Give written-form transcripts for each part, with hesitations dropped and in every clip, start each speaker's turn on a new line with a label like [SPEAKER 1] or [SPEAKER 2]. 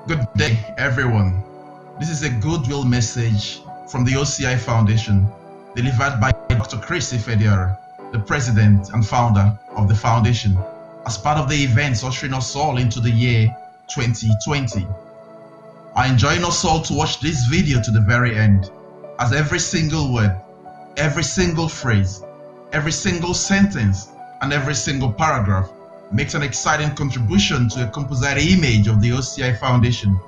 [SPEAKER 1] Good day, everyone. This is a Goodwill message from the OCI Foundation, delivered by Dr. Ifediora, the president and founder of the foundation, as part of the events ushering us all into the year 2020. I enjoin us all to watch this video to the very end, as every single word, every single phrase, every single sentence, and every single paragraph makes an exciting contribution to a composite image of the OCI Foundation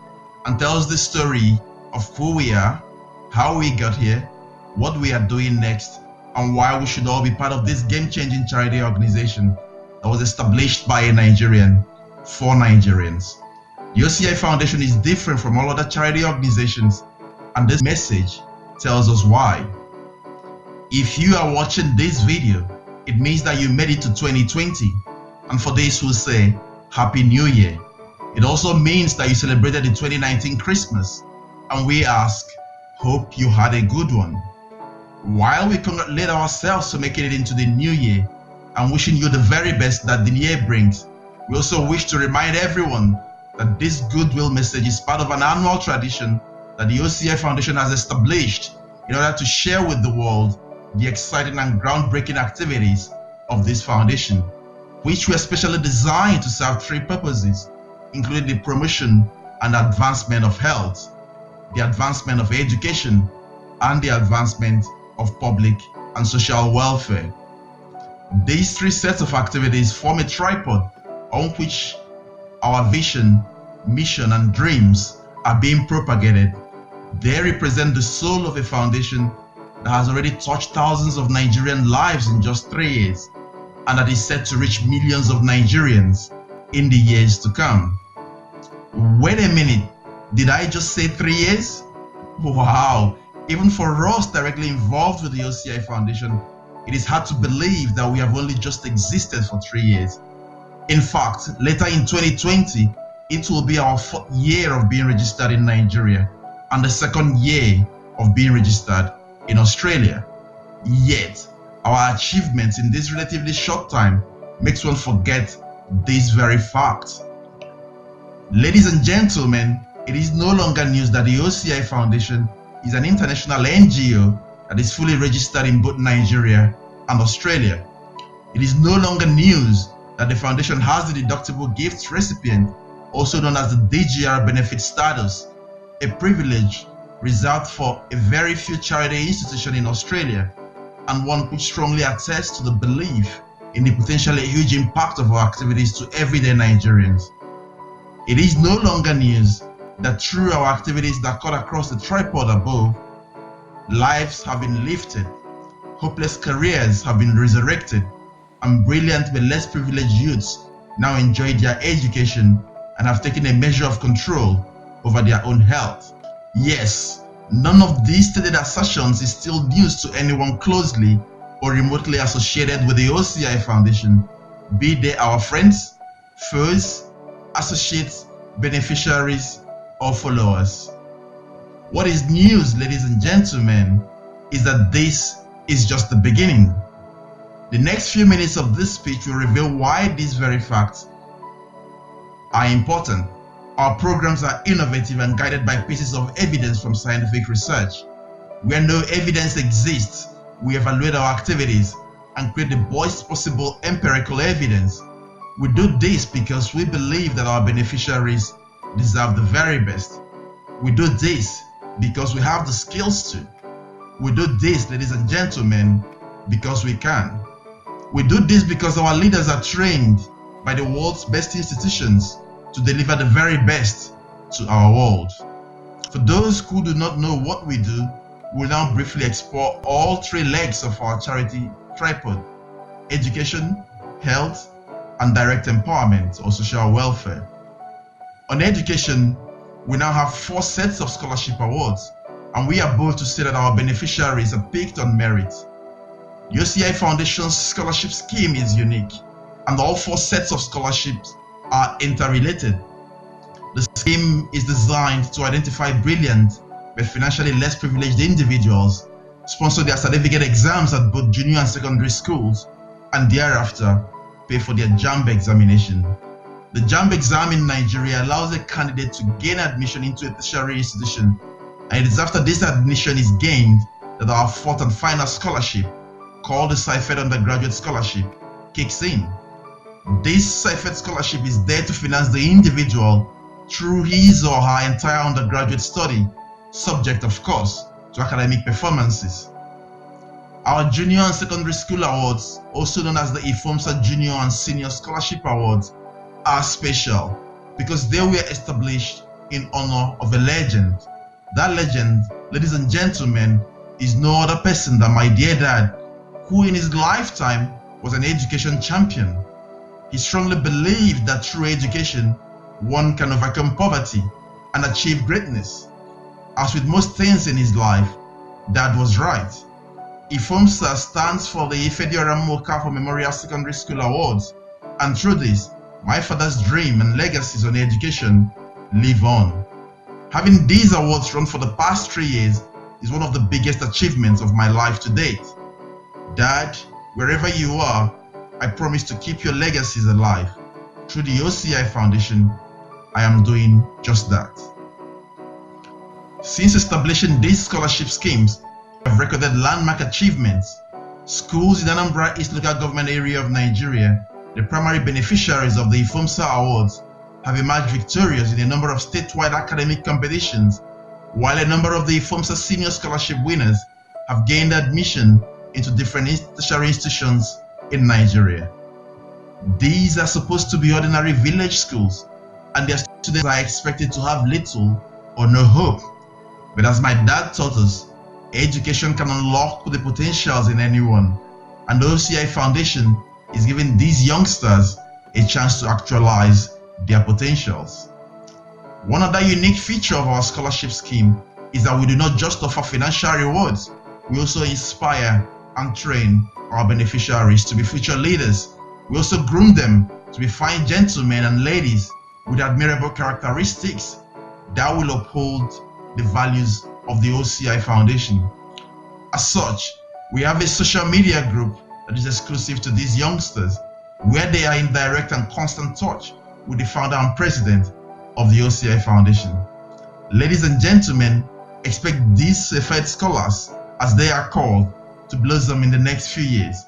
[SPEAKER 1] and tells the story of who we are, how we got here, what we are doing next, and why we should all be part of this game-changing charity organization that was established by a Nigerian for Nigerians. The OCI Foundation is different from all other charity organizations, and this message tells us why. If you are watching this video, it means that you made it to 2020. And for those who say, Happy New Year, it also means that you celebrated the 2019 Christmas. And we ask, hope you had a good one. While we congratulate ourselves for making it into the new year and wishing you the very best that the year brings, we also wish to remind everyone that this Goodwill message is part of an annual tradition that the OCI Foundation has established in order to share with the world the exciting and groundbreaking activities of this foundation, which were specially designed to serve three purposes, including the promotion and advancement of health, the advancement of education, and the advancement of public and social welfare. These three sets of activities form a tripod on which our vision, mission, and dreams are being propagated. They represent the soul of a foundation that has already touched thousands of Nigerian lives in just 3 years, and that is set to reach millions of Nigerians in the years to come. Wait a minute, did I just say 3 years? Wow, even for us directly involved with the OCI Foundation, it is hard to believe that we have only just existed for 3 years. In fact, later in 2020, it will be our 4th year of being registered in Nigeria and the 2nd year of being registered in Australia. Yet, our achievements in this relatively short time makes one forget this very fact. Ladies and gentlemen, it is no longer news that the OCI Foundation is an international NGO that is fully registered in both Nigeria and Australia. It is no longer news that the foundation has the deductible gifts recipient, also known as the DGR benefit status, a privilege reserved for a very few charity institutions in Australia, and one which strongly attests to the belief in the potentially huge impact of our activities to everyday Nigerians. It is no longer news that through our activities that cut across the tripod above, lives have been lifted, hopeless careers have been resurrected, and brilliant but less privileged youths now enjoy their education and have taken a measure of control over their own health. Yes, none of these stated assertions is still news to anyone closely or remotely associated with the OCI Foundation, be they our friends, foes, associates, beneficiaries, or followers. What is news, ladies and gentlemen, is that this is just the beginning. The next few minutes of this speech will reveal why these very facts are important. Our programs are innovative and guided by pieces of evidence from scientific research. Where no evidence exists, we evaluate our activities and create the best possible empirical evidence. We do this because we believe that our beneficiaries deserve the very best. We do this because we have the skills to. We do this, ladies and gentlemen, because we can. We do this because our leaders are trained by the world's best institutions to deliver the very best to our world. For those who do not know what we do, we'll now briefly explore all three legs of our charity tripod: education, health, and direct empowerment or social welfare. On education, we now have 4 sets of scholarship awards, and we are bold to say that our beneficiaries are picked on merit. The OCI Foundation's scholarship scheme is unique, and all 4 sets of scholarships are interrelated. The scheme is designed to identify brilliant but financially less privileged individuals, sponsor their certificate exams at both junior and secondary schools, and thereafter pay for their JAMB examination. The JAMB exam in Nigeria allows a candidate to gain admission into a tertiary institution, and it is after this admission is gained that our fourth and final scholarship, called the CIFED Undergraduate Scholarship, kicks in. This CIFED scholarship is there to finance the individual through his or her entire undergraduate study, subject of course to academic performances. Our Junior and Secondary School Awards, also known as the IFOMSA Junior and Senior Scholarship Awards, are special because they were established in honor of a legend. That legend, ladies and gentlemen, is no other person than my dear dad, who in his lifetime was an education champion. He strongly believed that through education, one can overcome poverty and achieve greatness. As with most things in his life, Dad was right. IFOMSA stands for the Ifediora Mokapo Memorial Secondary School Awards, and through this, my father's dream and legacies on education live on. Having these awards run for the past 3 years is one of the biggest achievements of my life to date. Dad, wherever you are, I promise to keep your legacies alive. Through the OCI Foundation, I am doing just that. Since establishing these scholarship schemes, we have recorded landmark achievements. Schools in Anambra East Local Government Area of Nigeria, the primary beneficiaries of the IFOMSA Awards, have emerged victorious in a number of statewide academic competitions, while a number of the IFOMSA Senior Scholarship winners have gained admission into different tertiary institutions in Nigeria. These are supposed to be ordinary village schools, and their students are expected to have little or no hope. But as my dad taught us, education can unlock the potentials in anyone, and the OCI Foundation is giving these youngsters a chance to actualize their potentials. One other unique feature of our scholarship scheme is that we do not just offer financial rewards, we also inspire and train our beneficiaries to be future leaders. We also groom them to be fine gentlemen and ladies with admirable characteristics that will uphold the values of the OCI Foundation. As such, we have a social media group that is exclusive to these youngsters, where they are in direct and constant touch with the founder and president of the OCI Foundation. Ladies and gentlemen, expect these CIFED scholars, as they are called, to blossom in the next few years.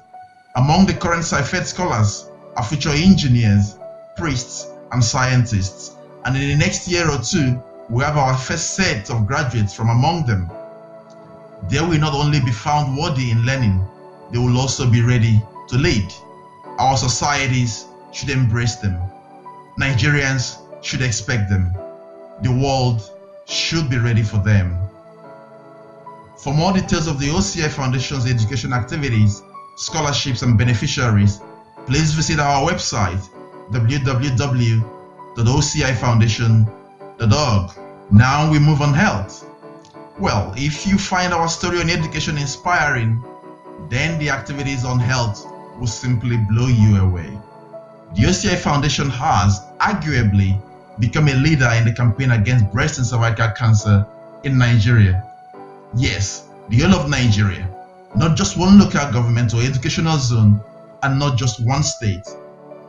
[SPEAKER 1] Among the current CIFED scholars are future engineers, priests, and scientists, and in the next year or two, we have our first set of graduates from among them. They will not only be found worthy in learning, they will also be ready to lead. Our societies should embrace them. Nigerians should expect them. The world should be ready for them. For more details of the OCI Foundation's education activities, scholarships, and beneficiaries, please visit our website www.ocifoundation.org. Now we move on health. Well, if you find our story on education inspiring, then the activities on health will simply blow you away. The OCI Foundation has, arguably, become a leader in the campaign against breast and cervical cancer in Nigeria. Yes, the whole of Nigeria, not just one local government or educational zone, and not just one state.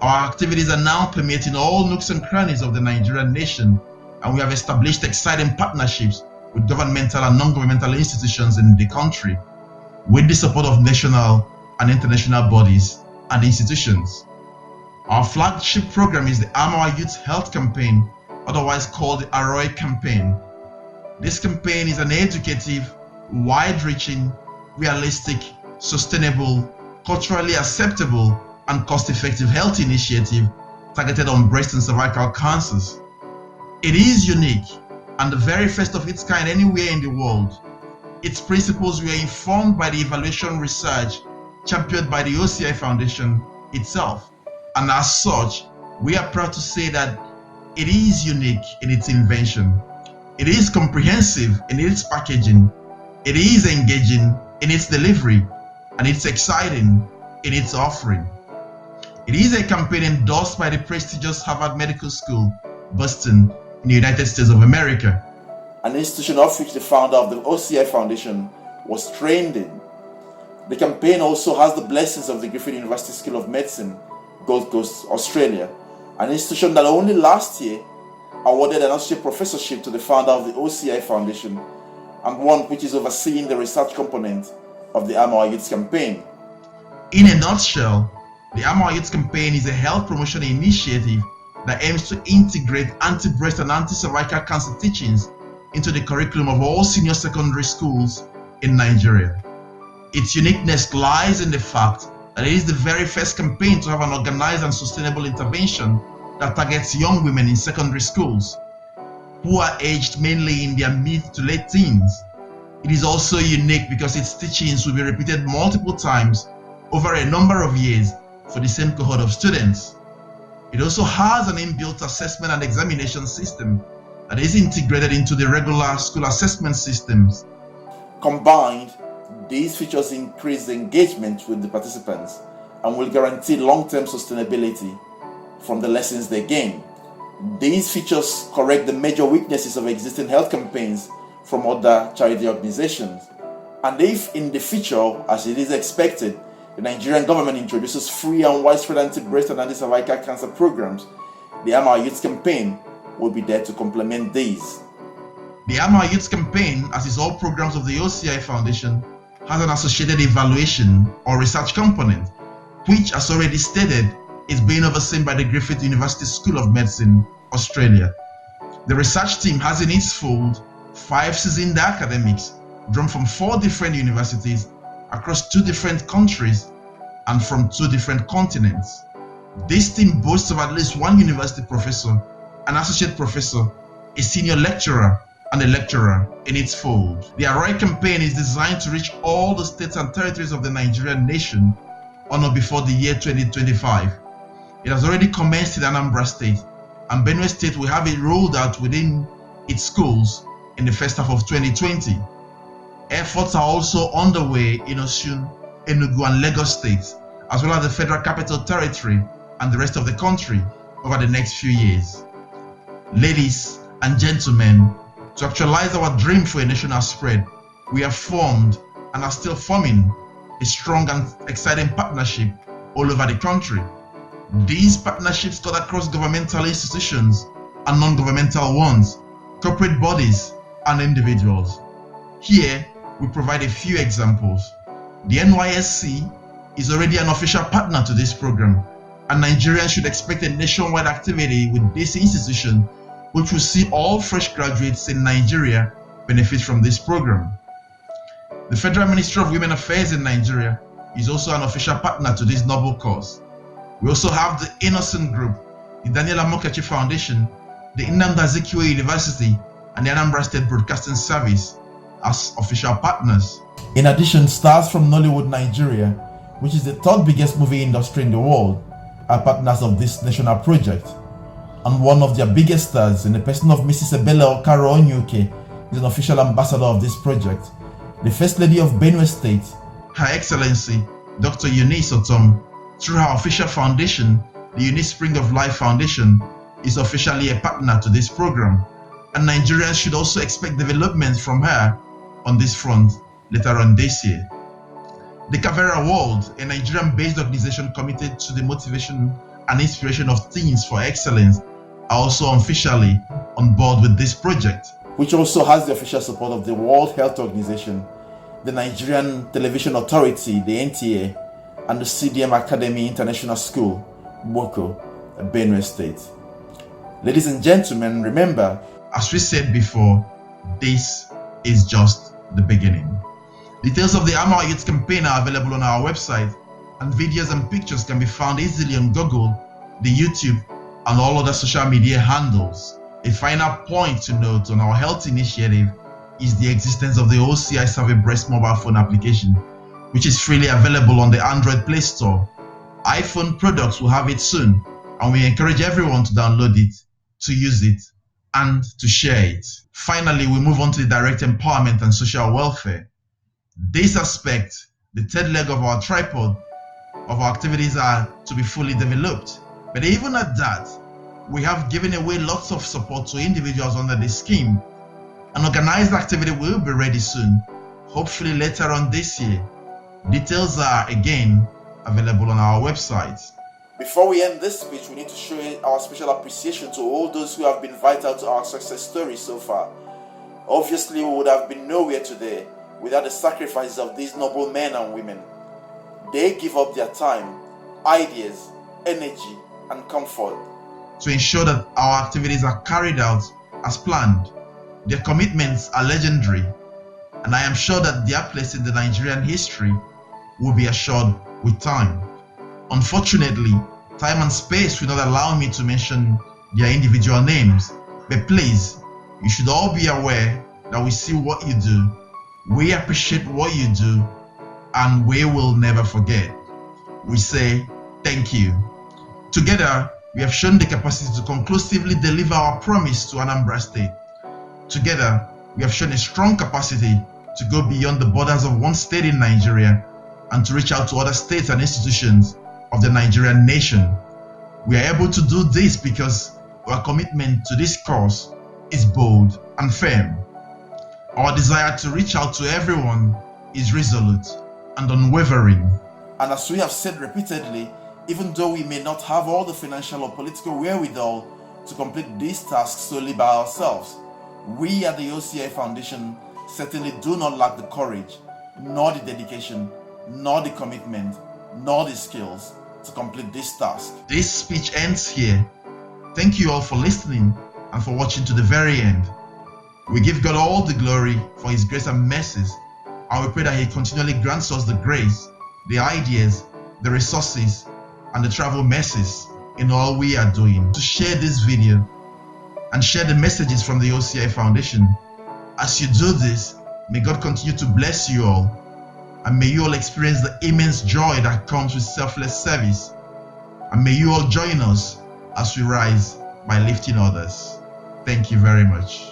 [SPEAKER 1] Our activities are now permeating all nooks and crannies of the Nigerian nation, and we have established exciting partnerships with governmental and non-governmental institutions in the country, with the support of national and international bodies and institutions. Our flagship program is the Arm Our Youth Health Campaign, otherwise called the AROI campaign. This campaign is an educative, wide-reaching, realistic, sustainable, culturally acceptable, and cost-effective health initiative targeted on breast and cervical cancers. It is unique and the very first of its kind anywhere in the world. Its principles were informed by the evaluation research championed by the OCI Foundation itself, and as such, we are proud to say that it is unique in its invention. It is comprehensive in its packaging. It is engaging in its delivery, and it's exciting in its offering. It is a campaign endorsed by the prestigious Harvard Medical School, Boston, in the United States of America, an institution of which the founder of the OCI Foundation was trained in. The campaign also has the blessings of the Griffith University School of Medicine, Gold Coast, Australia,
[SPEAKER 2] an institution that only last year awarded an associate professorship to the founder of the OCI Foundation, and one which is overseeing the research component of the Arm Our Youth campaign.
[SPEAKER 1] In a nutshell, the Arm Our Youth campaign is a health promotion initiative that aims to integrate anti-breast and anti-cervical cancer teachings into the curriculum of all senior secondary schools in Nigeria. Its uniqueness lies in the fact that it is the very first campaign to have an organized and sustainable intervention that targets young women in secondary schools, who are aged mainly in their mid to late teens. It is also unique because its teachings will be repeated multiple times over a number of years for the same cohort of students. It also has an inbuilt assessment and examination system that is integrated into the regular school assessment systems.
[SPEAKER 2] Combined, these features increase engagement with the participants and will guarantee long-term sustainability from the lessons they gain. These features correct the major weaknesses of existing health campaigns from other charity organizations. And if in the future, as it is expected, the Nigerian government introduces free and widespread anti-breast and anti-cervical cancer programs, the Arm Our Youth campaign will be there to complement these.
[SPEAKER 1] The Arm Our Youth campaign, as is all programs of the OCI Foundation, has an associated evaluation or research component, which, as already stated, is being overseen by the Griffith University School of Medicine, Australia. The research team has in its fold 5 seasoned academics drawn from 4 different universities across 2 different countries and from 2 different continents. This team boasts of at least 1 university professor, an associate professor, a senior lecturer, and a lecturer in its fold. The AROI campaign is designed to reach all the states and territories of the Nigerian nation on or before the year 2025. It has already commenced in Anambra State, and Benue State will have it rolled out within its schools in the first half of 2020. Efforts are also underway in Osun, Enugu, and Lagos states, as well as the Federal Capital Territory and the rest of the country over the next few years. Ladies and gentlemen, to actualize our dream for a national spread, we have formed and are still forming a strong and exciting partnership all over the country. These partnerships cut across governmental institutions and non-governmental ones, corporate bodies, and individuals. Here, we provide a few examples. The NYSC is already an official partner to this program, and Nigerians should expect a nationwide activity with this institution, which will see all fresh graduates in Nigeria benefit from this program. The Federal Ministry of Women Affairs in Nigeria is also an official partner to this noble cause. We also have the Innocent Group, the Daniel Amokachi Foundation, the Nnamdi Azikiwe University, and the Anambra State Broadcasting Service as official partners. In addition, stars from Nollywood Nigeria, which is the 3rd biggest movie industry in the world, are partners of this national project. And one of their biggest stars, in the person of Mrs. Ebele Okaro Onyuke, is an official ambassador of this project. The First Lady of Benue State, Her Excellency Dr. Eunice Otom, through her official foundation, the Eunice Spring of Life Foundation, is officially a partner to this program, and Nigerians should also expect developments from her on this front later on this year. The Kavera World, a Nigerian-based organization committed to the motivation and inspiration of teens for excellence, are also officially on board with this project,
[SPEAKER 2] which also has the official support of the World Health Organization, the Nigerian Television Authority, the NTA, and the CDM Academy International School, Boko, Benue State. Ladies and gentlemen, remember,
[SPEAKER 1] as we said before, this is just the beginning. Details of the Arm Our Youth campaign are available on our website, and videos and pictures can be found easily on Google, the YouTube, and all other social media handles. A final point to note on our health initiative is the existence of the OCI Survey Breast mobile phone application, which is freely available on the Android Play Store. iPhone products will have it soon, and we encourage everyone to download it, to use it, and to share it. Finally, we move on to the direct empowerment and social welfare. This aspect, the 3rd leg of our tripod of our activities, are to be fully developed. But even at that, we have given away lots of support to individuals under this scheme. An organized activity will be ready soon, hopefully later on this year. Details are again available on our website.
[SPEAKER 2] Before we end this speech, we need to show our special appreciation to all those who have been vital to our success story so far. Obviously, we would have been nowhere today without the sacrifices of these noble men and women. They give up their time, ideas, energy, and comfort
[SPEAKER 1] to ensure that our activities are carried out as planned. Their commitments are legendary, and I am sure that their place in the Nigerian history will be assured with time. Unfortunately, time and space will not allow me to mention their individual names, but please, you should all be aware that we see what you do, we appreciate what you do, and we will never forget. We say thank you. Together, we have shown the capacity to conclusively deliver our promise to Anambra State. Together, we have shown a strong capacity to go beyond the borders of one state in Nigeria and to reach out to other states and institutions of the Nigerian nation. We are able to do this because our commitment to this cause is bold and firm. Our desire to reach out to everyone is resolute and unwavering.
[SPEAKER 2] And as we have said repeatedly, even though we may not have all the financial or political wherewithal to complete these tasks solely by ourselves, we at the OCI Foundation certainly do not lack the courage, nor the dedication, nor the commitment, nor the skills to complete this task.
[SPEAKER 1] This speech ends here. Thank you all for listening and for watching to the very end. We give God all the glory for His grace and mercies, and we pray that He continually grants us the grace, the ideas, the resources, and the travel mercies in all we are doing to share this video and share the messages from the OCI Foundation. As you do this, may God continue to bless you all, and may you all experience the immense joy that comes with selfless service, and may you all join us as we rise by lifting others. Thank you very much.